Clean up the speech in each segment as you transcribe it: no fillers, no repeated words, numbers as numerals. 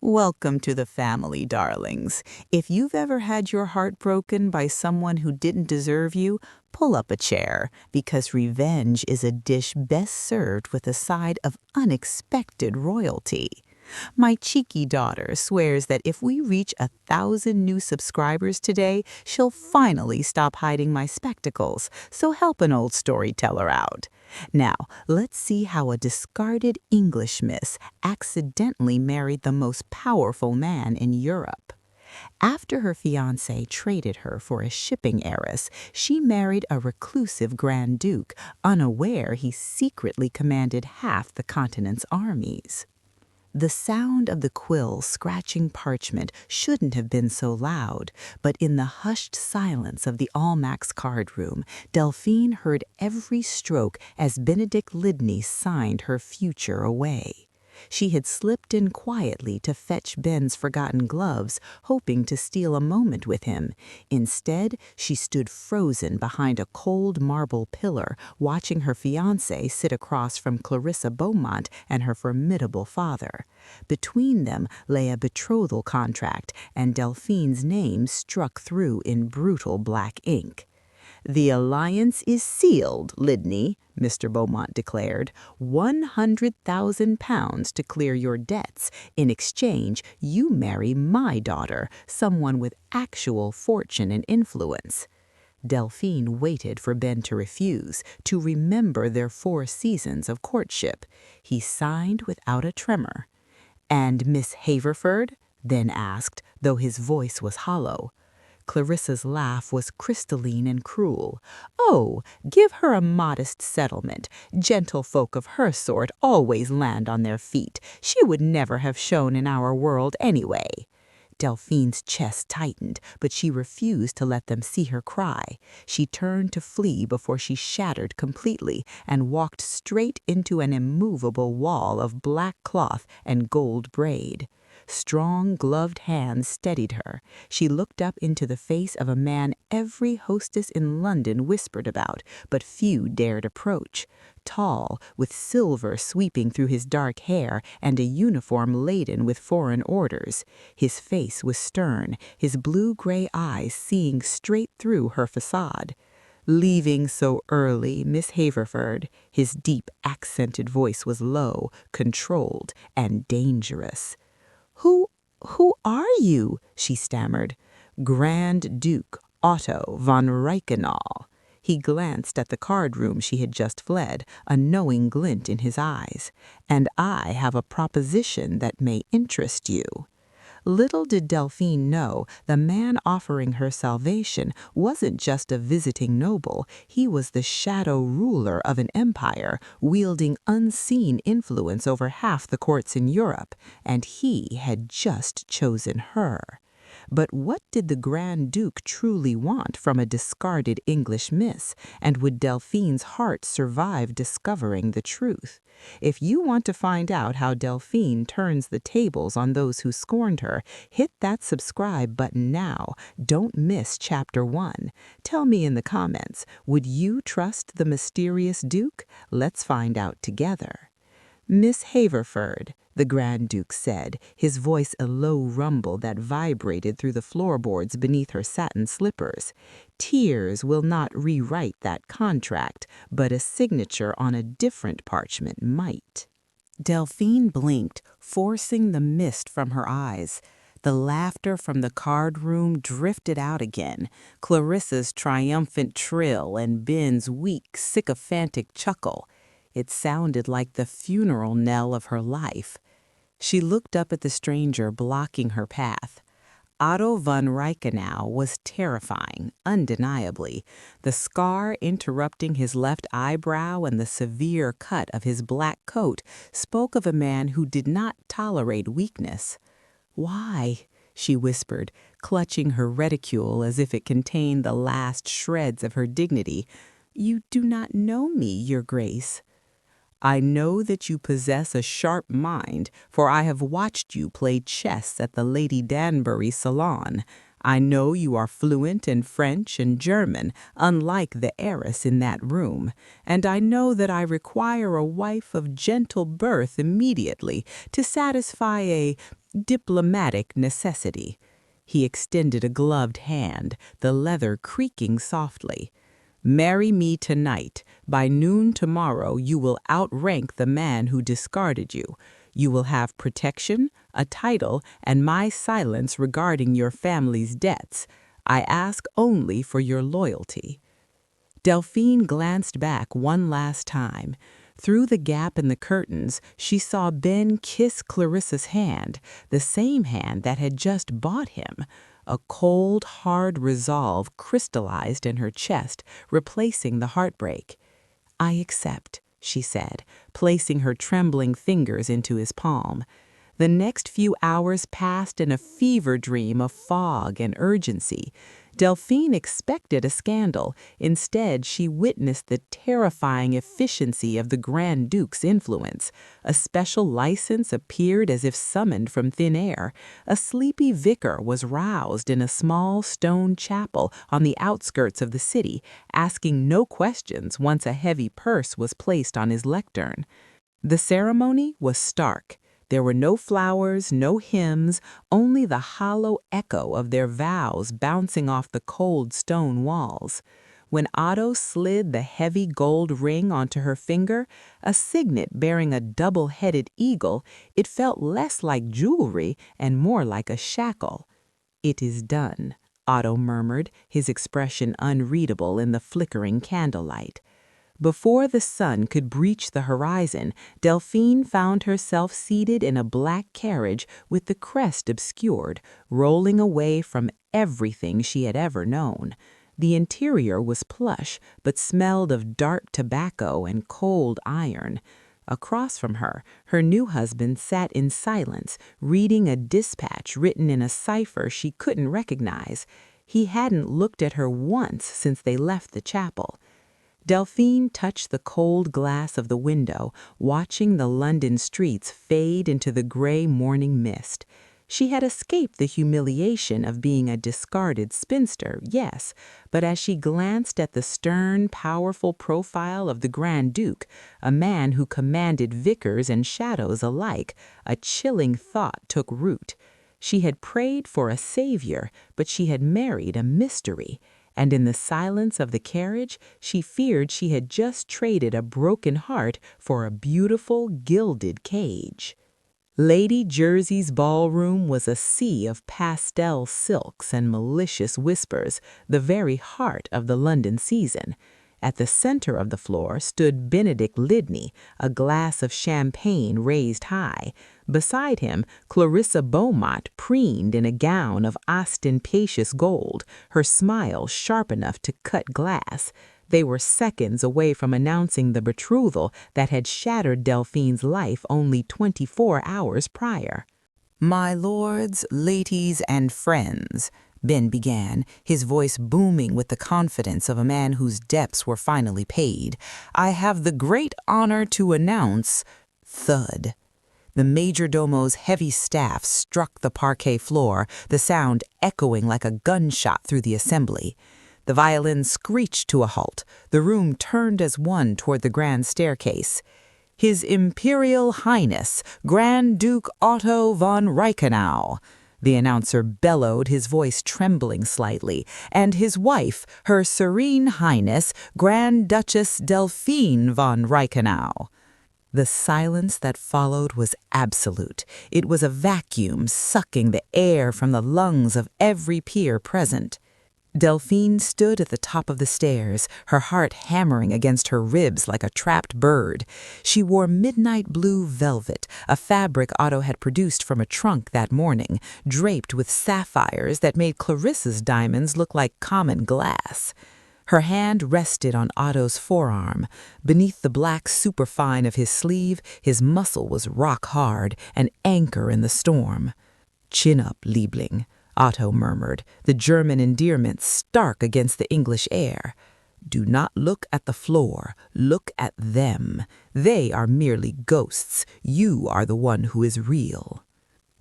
Welcome to the family, darlings. If you've ever had your heart broken by someone who didn't deserve you, pull up a chair, because revenge is a dish best served with a side of unexpected royalty. My cheeky daughter swears that if we reach 1,000 new subscribers today, she'll finally stop hiding my spectacles, so help an old storyteller out. Now, let's see how a discarded English miss accidentally married the most powerful man in Europe. After her fiancé traded her for a shipping heiress, she married a reclusive Grand Duke, unaware he secretly commanded half the continent's armies. The sound of the quill scratching parchment shouldn't have been so loud, but in the hushed silence of the Almack's card room, Delphine heard every stroke as Benedict Lidney signed her future away. She had slipped in quietly to fetch Ben's forgotten gloves, hoping to steal a moment with him. Instead, she stood frozen behind a cold marble pillar, watching her fiancé sit across from Clarissa Beaumont and her formidable father. Between them lay a betrothal contract, and Delphine's name struck through in brutal black ink. "The alliance is sealed, Lidney," Mr. Beaumont declared. £100,000 to clear your debts. In exchange, you marry my daughter, someone with actual fortune and influence. Delphine waited for Ben to refuse, to remember their 4 seasons of courtship. He signed without a tremor. "And Miss Haverford?" then asked, though his voice was hollow. Clarissa's laugh was crystalline and cruel. "Oh, give her a modest settlement. Gentlefolk of her sort always land on their feet. She would never have shone in our world anyway." Delphine's chest tightened, but she refused to let them see her cry. She turned to flee before she shattered completely and walked straight into an immovable wall of black cloth and gold braid. Strong, gloved hands steadied her. She looked up into the face of a man every hostess in London whispered about, but few dared approach. Tall, with silver sweeping through his dark hair and a uniform laden with foreign orders. His face was stern, his blue-gray eyes seeing straight through her facade. "Leaving so early, Miss Haverford?" His deep, accented voice was low, controlled, and dangerous. Who are you?" she stammered. "Grand Duke Otto von Reichenau." He glanced at the card room she had just fled, a knowing glint in his eyes. "And I have a proposition that may interest you." Little did Delphine know, the man offering her salvation wasn't just a visiting noble, he was the shadow ruler of an empire, wielding unseen influence over half the courts in Europe, and he had just chosen her. But what did the Grand Duke truly want from a discarded English miss, and would Delphine's heart survive discovering the truth? If you want to find out how Delphine turns the tables on those who scorned her, hit that subscribe button now. Don't miss Chapter 1. Tell me in the comments, would you trust the mysterious Duke? Let's find out together. "Miss Haverford," the Grand Duke said, his voice a low rumble that vibrated through the floorboards beneath her satin slippers. "Tears will not rewrite that contract, but a signature on a different parchment might." Delphine blinked, forcing the mist from her eyes. The laughter from the card room drifted out again, Clarissa's triumphant trill and Ben's weak, sycophantic chuckle. It sounded like the funeral knell of her life. She looked up at the stranger blocking her path. Otto von Reichenau was terrifying, undeniably. The scar interrupting his left eyebrow and the severe cut of his black coat spoke of a man who did not tolerate weakness. "Why?" she whispered, clutching her reticule as if it contained the last shreds of her dignity. "You do not know me, Your Grace." "I know that you possess a sharp mind, for I have watched you play chess at the Lady Danbury's salon. I know you are fluent in French and German, unlike the heiress in that room. And I know that I require a wife of gentle birth immediately to satisfy a diplomatic necessity. He extended a gloved hand, the leather creaking softly. "Marry me tonight. By noon tomorrow you will outrank the man who discarded you. You will have protection, a title, and my silence regarding your family's debts. I ask only for your loyalty." Delphine glanced back one last time. Through the gap in the curtains, she saw Ben kiss Clarissa's hand, the same hand that had just bought him. A cold, hard resolve crystallized in her chest, replacing the heartbreak. "I accept," she said, placing her trembling fingers into his palm. The next few hours passed in a fever dream of fog and urgency. Delphine expected a scandal. Instead, she witnessed the terrifying efficiency of the Grand Duke's influence. A special license appeared as if summoned from thin air. A sleepy vicar was roused in a small stone chapel on the outskirts of the city, asking no questions once a heavy purse was placed on his lectern. The ceremony was stark. There were no flowers, no hymns, only the hollow echo of their vows bouncing off the cold stone walls. When Otto slid the heavy gold ring onto her finger, a signet bearing a double-headed eagle, it felt less like jewelry and more like a shackle. "It is done," Otto murmured, his expression unreadable in the flickering candlelight. Before the sun could breach the horizon, Delphine found herself seated in a black carriage with the crest obscured, rolling away from everything she had ever known. The interior was plush, but smelled of dark tobacco and cold iron. Across from her, her new husband sat in silence, reading a dispatch written in a cipher she couldn't recognize. He hadn't looked at her once since they left the chapel. Delphine touched the cold glass of the window, watching the London streets fade into the gray morning mist. She had escaped the humiliation of being a discarded spinster, yes, but as she glanced at the stern, powerful profile of the Grand Duke, a man who commanded vicars and shadows alike, a chilling thought took root. She had prayed for a savior, but she had married a mystery. And in the silence of the carriage, she feared she had just traded a broken heart for a beautiful, gilded cage. Lady Jersey's ballroom was a sea of pastel silks and malicious whispers, the very heart of the London season. At the center of the floor stood Benedict Lidney, a glass of champagne raised high. Beside him, Clarissa Beaumont preened in a gown of ostentatious gold, her smile sharp enough to cut glass. They were seconds away from announcing the betrothal that had shattered Delphine's life only 24 hours prior. "My lords, ladies, and friends," Ben began, his voice booming with the confidence of a man whose debts were finally paid, "I have the great honor to announce—" Thud. The majordomo's heavy staff struck the parquet floor, the sound echoing like a gunshot through the assembly. The violin screeched to a halt. The room turned as one toward the grand staircase. "His Imperial Highness, Grand Duke Otto von Reichenau," the announcer bellowed, his voice trembling slightly, "and his wife, Her Serene Highness, Grand Duchess Delphine von Reichenau." The silence that followed was absolute. It was a vacuum sucking the air from the lungs of every peer present. Delphine stood at the top of the stairs, her heart hammering against her ribs like a trapped bird. She wore midnight blue velvet, a fabric Otto had produced from a trunk that morning, draped with sapphires that made Clarissa's diamonds look like common glass. Her hand rested on Otto's forearm. Beneath the black superfine of his sleeve, his muscle was rock hard, an anchor in the storm. "Chin up, Liebling," Otto murmured, the German endearment stark against the English air. "Do not look at the floor, look at them. They are merely ghosts. You are the one who is real."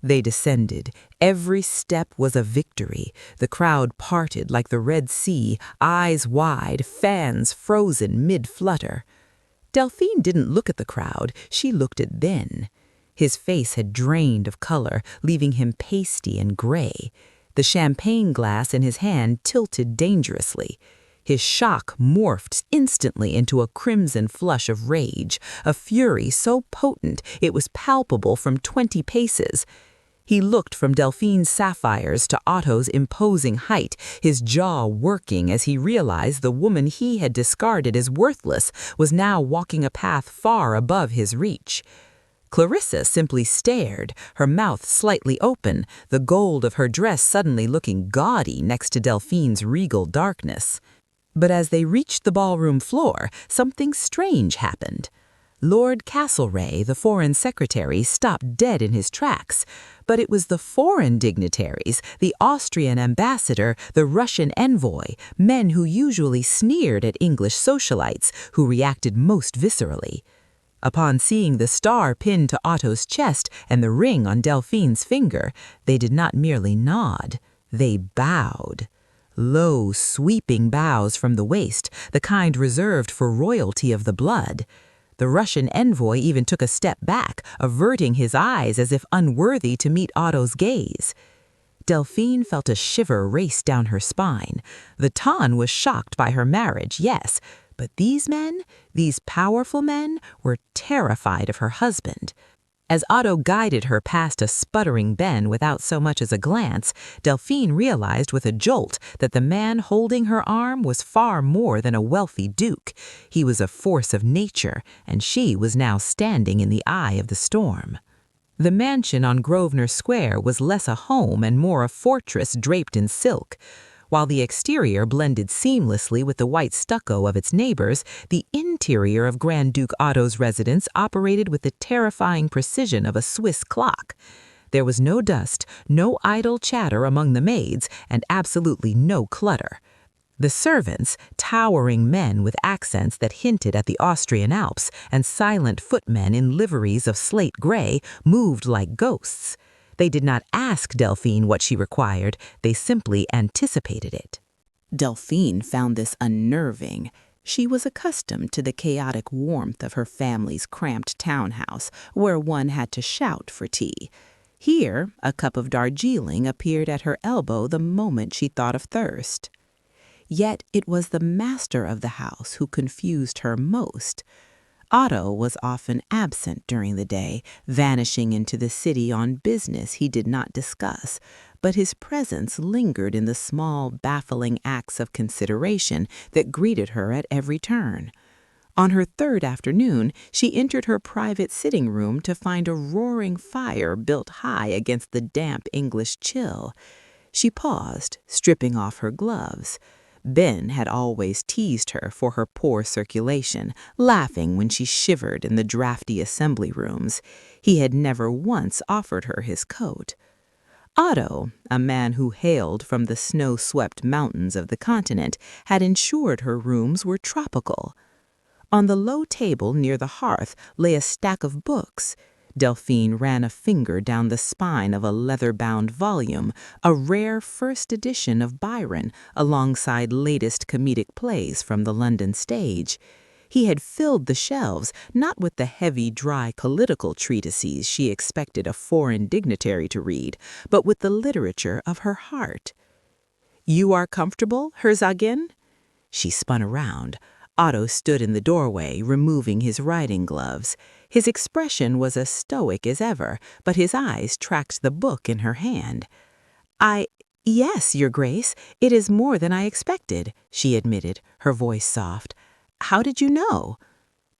They descended. Every step was a victory. The crowd parted like the Red Sea, eyes wide, fans frozen mid-flutter. Delphine didn't look at the crowd, she looked at Ben. His face had drained of color, leaving him pasty and gray. The champagne glass in his hand tilted dangerously. His shock morphed instantly into a crimson flush of rage, a fury so potent it was palpable from 20 paces. He looked from Delphine's sapphires to Otto's imposing height, his jaw working as he realized the woman he had discarded as worthless was now walking a path far above his reach. Clarissa simply stared, her mouth slightly open, the gold of her dress suddenly looking gaudy next to Delphine's regal darkness. But as they reached the ballroom floor, something strange happened. Lord Castlereagh, the foreign secretary, stopped dead in his tracks. But it was the foreign dignitaries, the Austrian ambassador, the Russian envoy, men who usually sneered at English socialites, who reacted most viscerally. Upon seeing the star pinned to Otto's chest and the ring on Delphine's finger, they did not merely nod, they bowed. Low, sweeping bows from the waist, the kind reserved for royalty of the blood. The Russian envoy even took a step back, averting his eyes as if unworthy to meet Otto's gaze. Delphine felt a shiver race down her spine. The Tan was shocked by her marriage, yes, but these men, these powerful men, were terrified of her husband. As Otto guided her past a sputtering Ben without so much as a glance, Delphine realized with a jolt that the man holding her arm was far more than a wealthy duke. He was a force of nature, and she was now standing in the eye of the storm. The mansion on Grosvenor Square was less a home and more a fortress draped in silk. While the exterior blended seamlessly with the white stucco of its neighbors, the interior of Grand Duke Otto's residence operated with the terrifying precision of a Swiss clock. There was no dust, no idle chatter among the maids, and absolutely no clutter. The servants, towering men with accents that hinted at the Austrian Alps, and silent footmen in liveries of slate gray, moved like ghosts. They did not ask Delphine what she required, they simply anticipated it. Delphine found this unnerving. She was accustomed to the chaotic warmth of her family's cramped townhouse, where one had to shout for tea. Here, a cup of Darjeeling appeared at her elbow the moment she thought of thirst. Yet it was the master of the house who confused her most. Otto was often absent during the day, vanishing into the city on business he did not discuss, but his presence lingered in the small, baffling acts of consideration that greeted her at every turn. On her third afternoon, she entered her private sitting room to find a roaring fire built high against the damp English chill. She paused, stripping off her gloves. Ben had always teased her for her poor circulation, laughing when she shivered in the drafty assembly rooms. He had never once offered her his coat. Otto, a man who hailed from the snow-swept mountains of the continent, had ensured her rooms were tropical. On the low table near the hearth lay a stack of books. Delphine ran a finger down the spine of a leather-bound volume, a rare first edition of Byron, alongside latest comedic plays from the London stage. He had filled the shelves, not with the heavy, dry political treatises she expected a foreign dignitary to read, but with the literature of her heart. "You are comfortable, Herzogin?" She spun around. Otto stood in the doorway, removing his riding gloves. His expression was as stoic as ever, but his eyes tracked the book in her hand. Yes, Your Grace, it is more than I expected," she admitted, her voice soft. "How did you know?"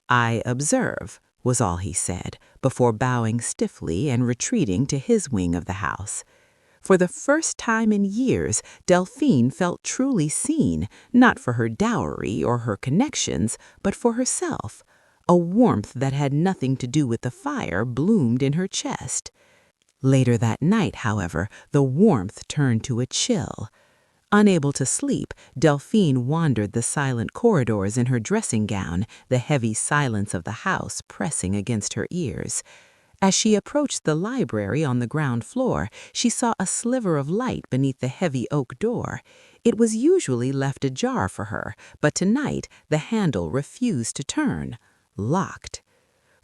"I observe," was all he said, before bowing stiffly and retreating to his wing of the house. For the first time in years, Delphine felt truly seen, not for her dowry or her connections, but for herself. A warmth that had nothing to do with the fire bloomed in her chest. Later that night, however, the warmth turned to a chill. Unable to sleep, Delphine wandered the silent corridors in her dressing gown, the heavy silence of the house pressing against her ears. As she approached the library on the ground floor, she saw a sliver of light beneath the heavy oak door. It was usually left ajar for her, but tonight the handle refused to turn. Locked.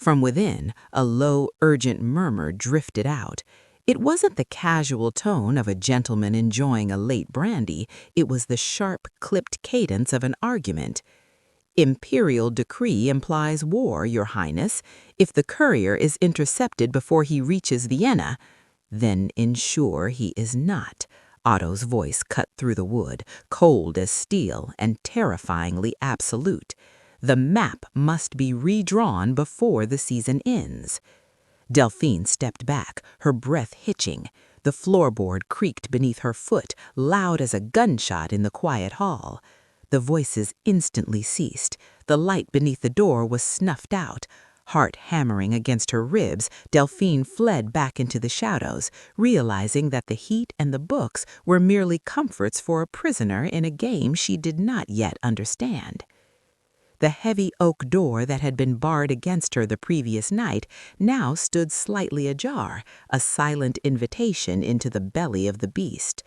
From within, a low, urgent murmur drifted out. It wasn't the casual tone of a gentleman enjoying a late brandy, it was the sharp, clipped cadence of an argument. Imperial decree implies war, Your Highness. If the courier is intercepted before he reaches Vienna, then ensure he is not. Otto's voice cut through the wood, cold as steel and terrifyingly absolute. The map must be redrawn before the season ends. Delphine stepped back, her breath hitching. The floorboard creaked beneath her foot, loud as a gunshot in the quiet hall. The voices instantly ceased. The light beneath the door was snuffed out. Heart hammering against her ribs, Delphine fled back into the shadows, realizing that the heat and the books were merely comforts for a prisoner in a game she did not yet understand. The heavy oak door that had been barred against her the previous night now stood slightly ajar, a silent invitation into the belly of the beast.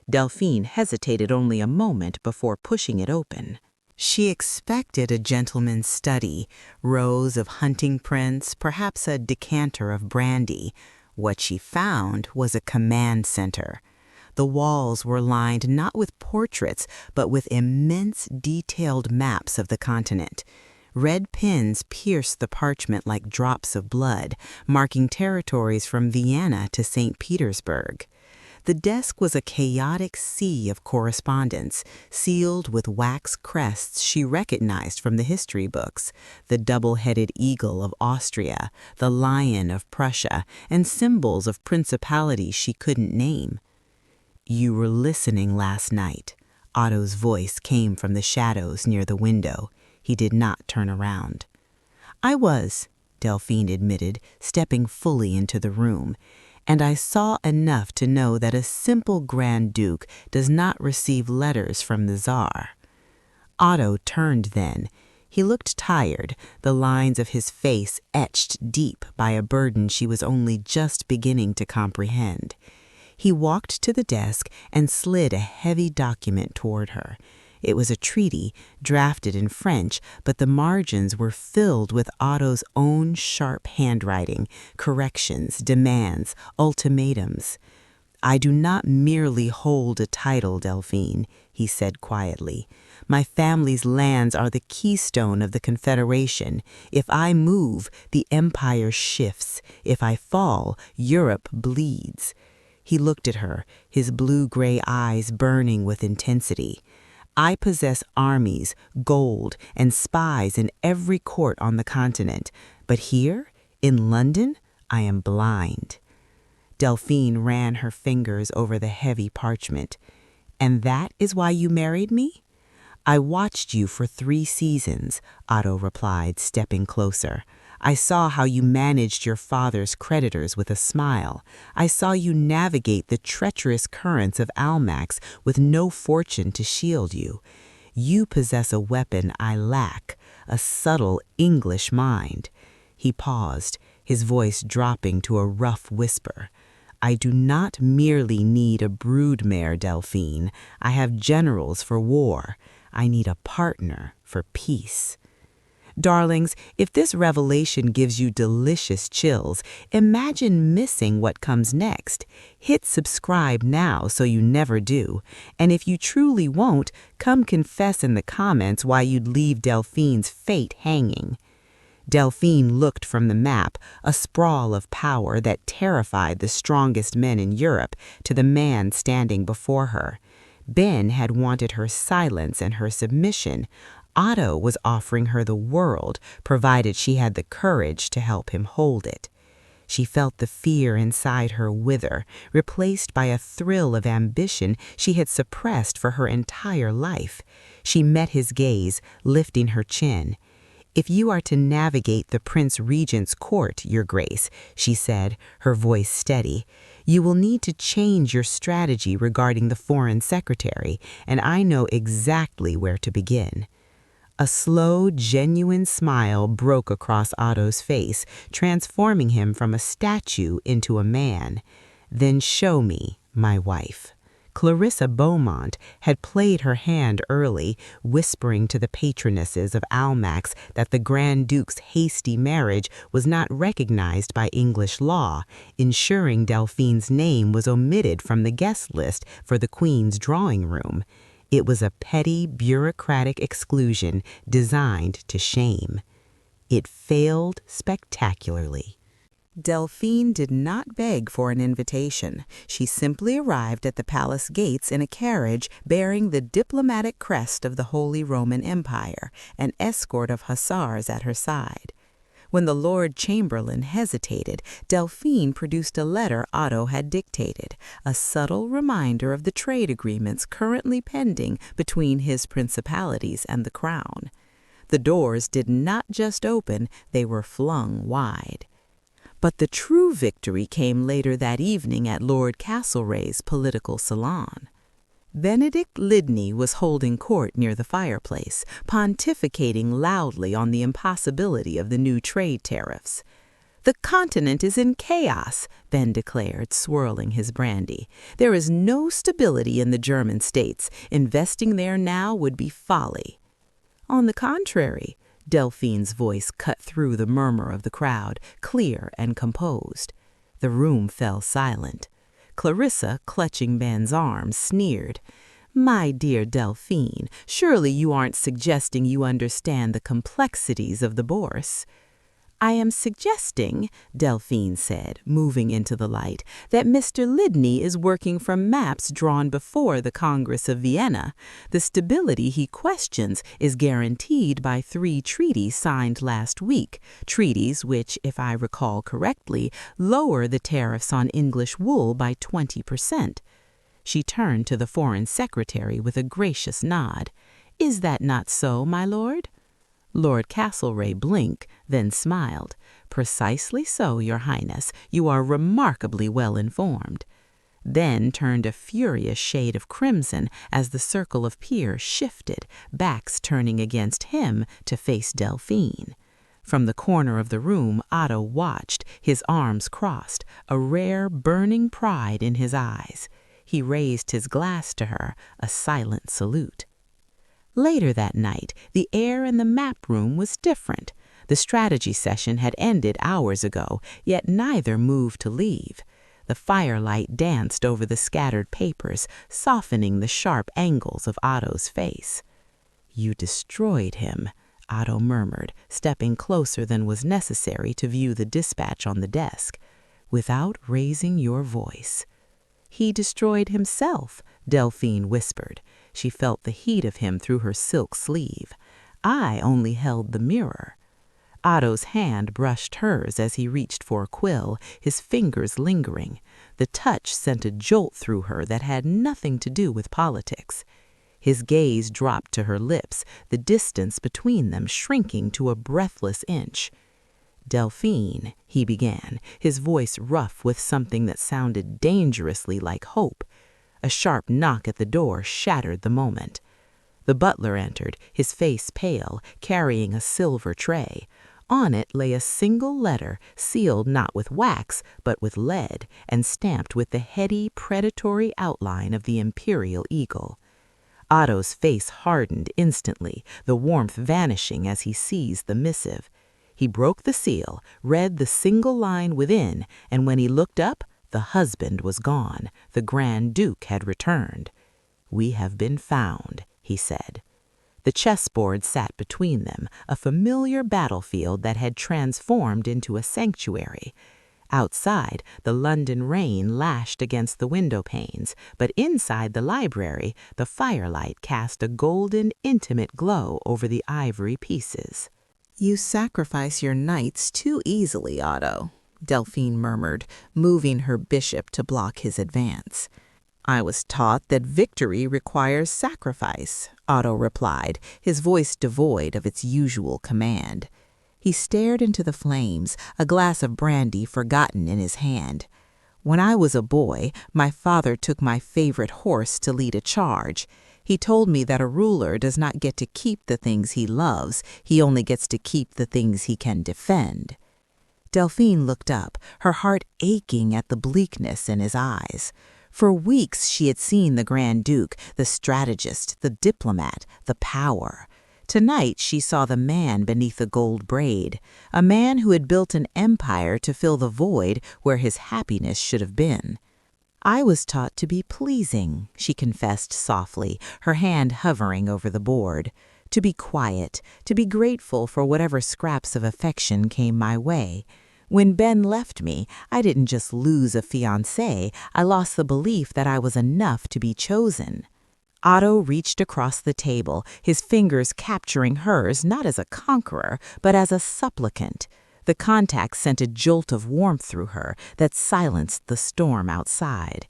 Delphine hesitated only a moment before pushing it open. She expected a gentleman's study, rows of hunting prints, perhaps a decanter of brandy. What she found was a command center. The walls were lined not with portraits, but with immense detailed maps of the continent. Red pins pierced the parchment like drops of blood, marking territories from Vienna to St. Petersburg. The desk was a chaotic sea of correspondence, sealed with wax crests she recognized from the history books, the double-headed eagle of Austria, the lion of Prussia, and symbols of principalities she couldn't name. "You were listening last night." Otto's voice came from the shadows near the window. He did not turn around. "I was," Delphine admitted, stepping fully into the room. "And I saw enough to know that a simple Grand Duke does not receive letters from the Tsar." Otto turned then. He looked tired, the lines of his face etched deep by a burden she was only just beginning to comprehend. He walked to the desk and slid a heavy document toward her. It was a treaty, drafted in French, but the margins were filled with Otto's own sharp handwriting, corrections, demands, ultimatums. "I do not merely hold a title, Delphine," he said quietly. "My family's lands are the keystone of the Confederation. If I move, the empire shifts. If I fall, Europe bleeds." He looked at her, his blue-gray eyes burning with intensity. "I possess armies, gold, and spies in every court on the continent, but here, in London, I am blind." Delphine ran her fingers over the heavy parchment. "And that is why you married me?" "I watched you for 3 seasons," Otto replied, stepping closer. "I saw how you managed your father's creditors with a smile. I saw you navigate the treacherous currents of Almax with no fortune to shield you. You possess a weapon I lack, a subtle English mind." He paused, his voice dropping to a rough whisper. "I do not merely need a broodmare, Delphine. I have generals for war. I need a partner for peace." Darlings, if this revelation gives you delicious chills, imagine missing what comes next. Hit subscribe now so you never do. And if you truly won't, come confess in the comments why you'd leave Delphine's fate hanging. Delphine looked from the map, a sprawl of power that terrified the strongest men in Europe, to the man standing before her. Ben had wanted her silence and her submission. Otto was offering her the world, provided she had the courage to help him hold it. She felt the fear inside her wither, replaced by a thrill of ambition she had suppressed for her entire life. She met his gaze, lifting her chin. "If you are to navigate the Prince Regent's court, Your Grace," she said, her voice steady, "you will need to change your strategy regarding the Foreign Secretary, and I know exactly where to begin." A slow, genuine smile broke across Otto's face, transforming him from a statue into a man. "Then show me, my wife." Clarissa Beaumont had played her hand early, whispering to the patronesses of Almack's that the Grand Duke's hasty marriage was not recognized by English law, ensuring Delphine's name was omitted from the guest list for the Queen's drawing room. It was a petty, bureaucratic exclusion designed to shame. It failed spectacularly. Delphine did not beg for an invitation. She simply arrived at the palace gates in a carriage bearing the diplomatic crest of the Holy Roman Empire, an escort of hussars at her side. When the Lord Chamberlain hesitated, Delphine produced a letter Otto had dictated, a subtle reminder of the trade agreements currently pending between his principalities and the crown. The doors did not just open, they were flung wide. But the true victory came later that evening at Lord Castlereagh's political salon. Benedict Lidney was holding court near the fireplace, pontificating loudly on the impossibility of the new trade tariffs. "The continent is in chaos," Ben declared, swirling his brandy. "There is no stability in the German states. Investing there now would be folly." "On the contrary," Delphine's voice cut through the murmur of the crowd, clear and composed. The room fell silent. Clarissa, clutching Ben's arm, sneered. "My dear Delphine, surely you aren't suggesting you understand the complexities of the Bourse?" "I am suggesting," Delphine said, moving into the light, "that Mr. Lidney is working from maps drawn before the Congress of Vienna. The stability he questions is guaranteed by 3 treaties signed last week, treaties which, if I recall correctly, lower the tariffs on English wool by 20%. She turned to the Foreign Secretary with a gracious nod. "Is that not so, my lord?" Lord Castlereagh blinked, then smiled. "Precisely so, Your Highness. You are remarkably well informed." Then turned a furious shade of crimson as the circle of peers shifted, backs turning against him to face Delphine. From the corner of the room, Otto watched, his arms crossed, a rare burning pride in his eyes. He raised his glass to her, a silent salute. Later that night, the air in the map room was different. The strategy session had ended hours ago, yet neither moved to leave. The firelight danced over the scattered papers, softening the sharp angles of Otto's face. "You destroyed him," Otto murmured, stepping closer than was necessary to view the dispatch on the desk, "without raising your voice." "He destroyed himself," Delphine whispered. She felt the heat of him through her silk sleeve. "I only held the mirror." Otto's hand brushed hers as he reached for a quill, his fingers lingering. The touch sent a jolt through her that had nothing to do with politics. His gaze dropped to her lips, the distance between them shrinking to a breathless inch. "Delphine," he began, his voice rough with something that sounded dangerously like hope. A sharp knock at the door shattered the moment. The butler entered, his face pale, carrying a silver tray. On it lay a single letter, sealed not with wax, but with lead, and stamped with the heady, predatory outline of the imperial eagle. Otto's face hardened instantly, the warmth vanishing as he seized the missive. He broke the seal, read the single line within, and when he looked up, the husband was gone. The Grand Duke had returned. "We have been found," he said. The chessboard sat between them, a familiar battlefield that had transformed into a sanctuary. Outside, the London rain lashed against the window panes, but inside the library, the firelight cast a golden, intimate glow over the ivory pieces. "You sacrifice your knights too easily, Otto," Delphine murmured, moving her bishop to block his advance. "I was taught that victory requires sacrifice," Otto replied, his voice devoid of its usual command. He stared into the flames, a glass of brandy forgotten in his hand. "When I was a boy, my father took my favorite horse to lead a charge. He told me that a ruler does not get to keep the things he loves, he only gets to keep the things he can defend." Delphine looked up, her heart aching at the bleakness in his eyes. For weeks she had seen the Grand Duke, the strategist, the diplomat, the power. Tonight she saw the man beneath the gold braid, a man who had built an empire to fill the void where his happiness should have been. "I was taught to be pleasing," she confessed softly, her hand hovering over the board. "To be quiet, to be grateful for whatever scraps of affection came my way. When Ben left me, I didn't just lose a fiancé, I lost the belief that I was enough to be chosen." Otto reached across the table, his fingers capturing hers not as a conqueror, but as a supplicant. The contact sent a jolt of warmth through her that silenced the storm outside.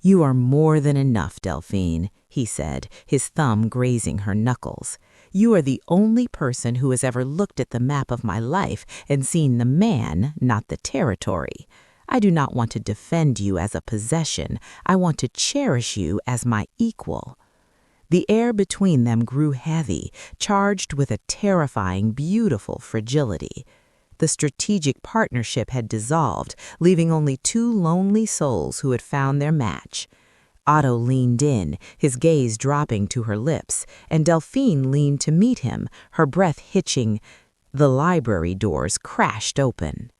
"You are more than enough, Delphine," he said, his thumb grazing her knuckles. "You are the only person who has ever looked at the map of my life and seen the man, not the territory. I do not want to defend you as a possession. I want to cherish you as my equal." The air between them grew heavy, charged with a terrifying, beautiful fragility. The strategic partnership had dissolved, leaving only two lonely souls who had found their match. Otto leaned in, his gaze dropping to her lips, and Delphine leaned to meet him, her breath hitching. The library doors crashed open.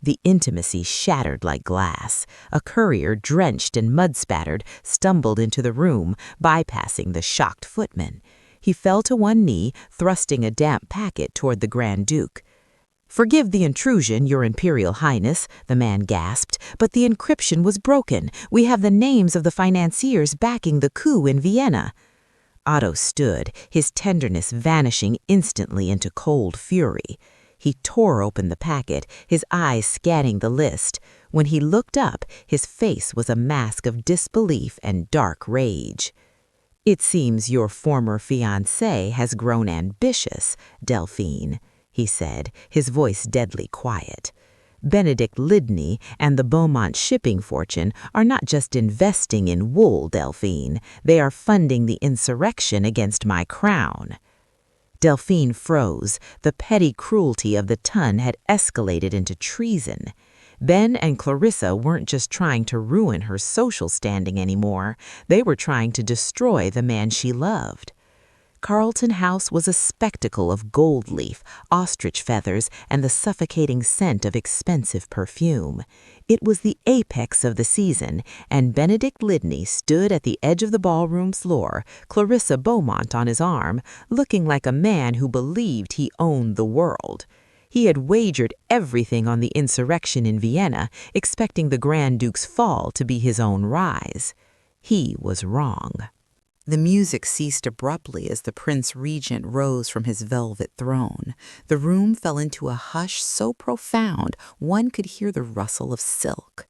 The intimacy shattered like glass. A courier, drenched and mud-spattered, stumbled into the room, bypassing the shocked footman. He fell to one knee, thrusting a damp packet toward the Grand Duke. "Forgive the intrusion, Your Imperial Highness," the man gasped, "but the encryption was broken. We have the names of the financiers backing the coup in Vienna." Otto stood, his tenderness vanishing instantly into cold fury. He tore open the packet, his eyes scanning the list. When he looked up, his face was a mask of disbelief and dark rage. "It seems your former fiancé has grown ambitious, Delphine," he said, his voice deadly quiet. "Benedict Lidney and the Beaumont shipping fortune are not just investing in wool, Delphine. They are funding the insurrection against my crown." Delphine froze. The petty cruelty of the ton had escalated into treason. Ben and Clarissa weren't just trying to ruin her social standing anymore. They were trying to destroy the man she loved. Carlton House was a spectacle of gold leaf, ostrich feathers, and the suffocating scent of expensive perfume. It was the apex of the season, and Benedict Lidney stood at the edge of the ballroom floor, Clarissa Beaumont on his arm, looking like a man who believed he owned the world. He had wagered everything on the insurrection in Vienna, expecting the Grand Duke's fall to be his own rise. He was wrong. The music ceased abruptly as the Prince Regent rose from his velvet throne. The room fell into a hush so profound one could hear the rustle of silk.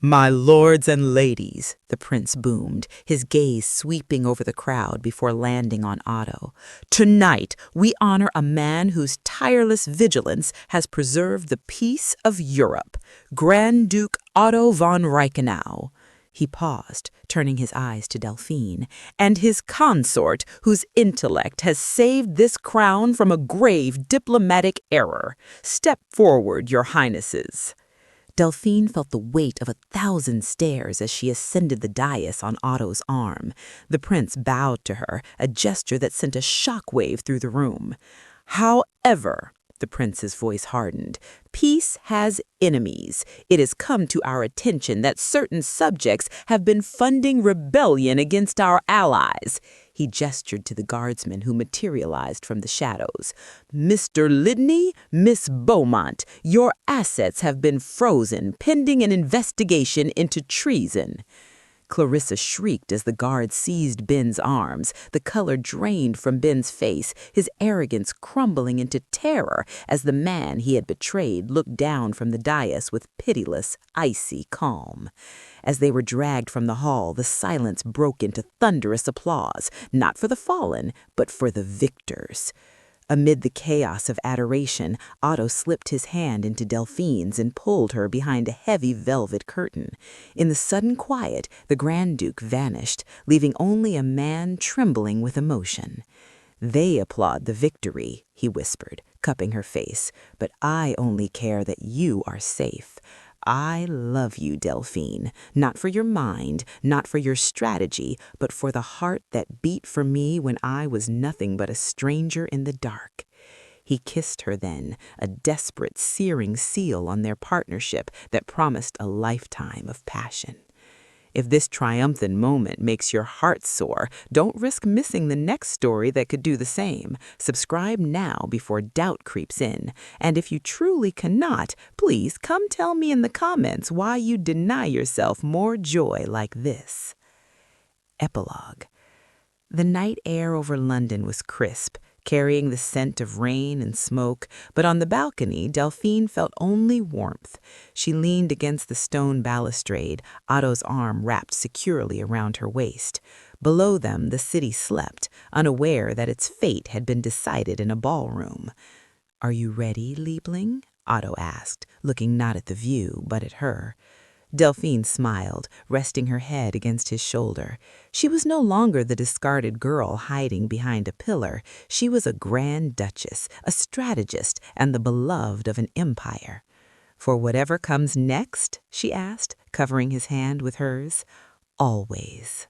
"My lords and ladies," the prince boomed, his gaze sweeping over the crowd before landing on Otto. "Tonight we honor a man whose tireless vigilance has preserved the peace of Europe, Grand Duke Otto von Reichenau." He paused, turning his eyes to Delphine, "and his consort, whose intellect has saved this crown from a grave diplomatic error. Step forward, your highnesses." Delphine felt the weight of 1,000 stares as she ascended the dais on Otto's arm. The prince bowed to her, a gesture that sent a shockwave through the room. "However," the prince's voice hardened, "peace has enemies. It has come to our attention that certain subjects have been funding rebellion against our allies." He gestured to the guardsmen who materialized from the shadows. "Mr. Lidney, Miss Beaumont, your assets have been frozen pending an investigation into treason." Clarissa shrieked as the guard seized Ben's arms. The color drained from Ben's face, his arrogance crumbling into terror as the man he had betrayed looked down from the dais with pitiless, icy calm. As they were dragged from the hall, the silence broke into thunderous applause, not for the fallen, but for the victors. Amid the chaos of adoration, Otto slipped his hand into Delphine's and pulled her behind a heavy velvet curtain. In the sudden quiet, the Grand Duke vanished, leaving only a man trembling with emotion. "They applaud the victory," he whispered, cupping her face, "but I only care that you are safe. I love you, Delphine, not for your mind, not for your strategy, but for the heart that beat for me when I was nothing but a stranger in the dark." He kissed her then, a desperate, searing seal on their partnership that promised a lifetime of passion. If this triumphant moment makes your heart soar, don't risk missing the next story that could do the same. Subscribe now before doubt creeps in. And if you truly cannot, please come tell me in the comments why you deny yourself more joy like this. Epilogue. The night air over London was crisp, carrying the scent of rain and smoke, but on the balcony, Delphine felt only warmth. She leaned against the stone balustrade, Otto's arm wrapped securely around her waist. Below them, the city slept, unaware that its fate had been decided in a ballroom. "Are you ready, Liebling?" Otto asked, looking not at the view, but at her. Delphine smiled, resting her head against his shoulder. She was no longer the discarded girl hiding behind a pillar. She was a grand duchess, a strategist, and the beloved of an empire. "For whatever comes next?" she asked, covering his hand with hers. "Always."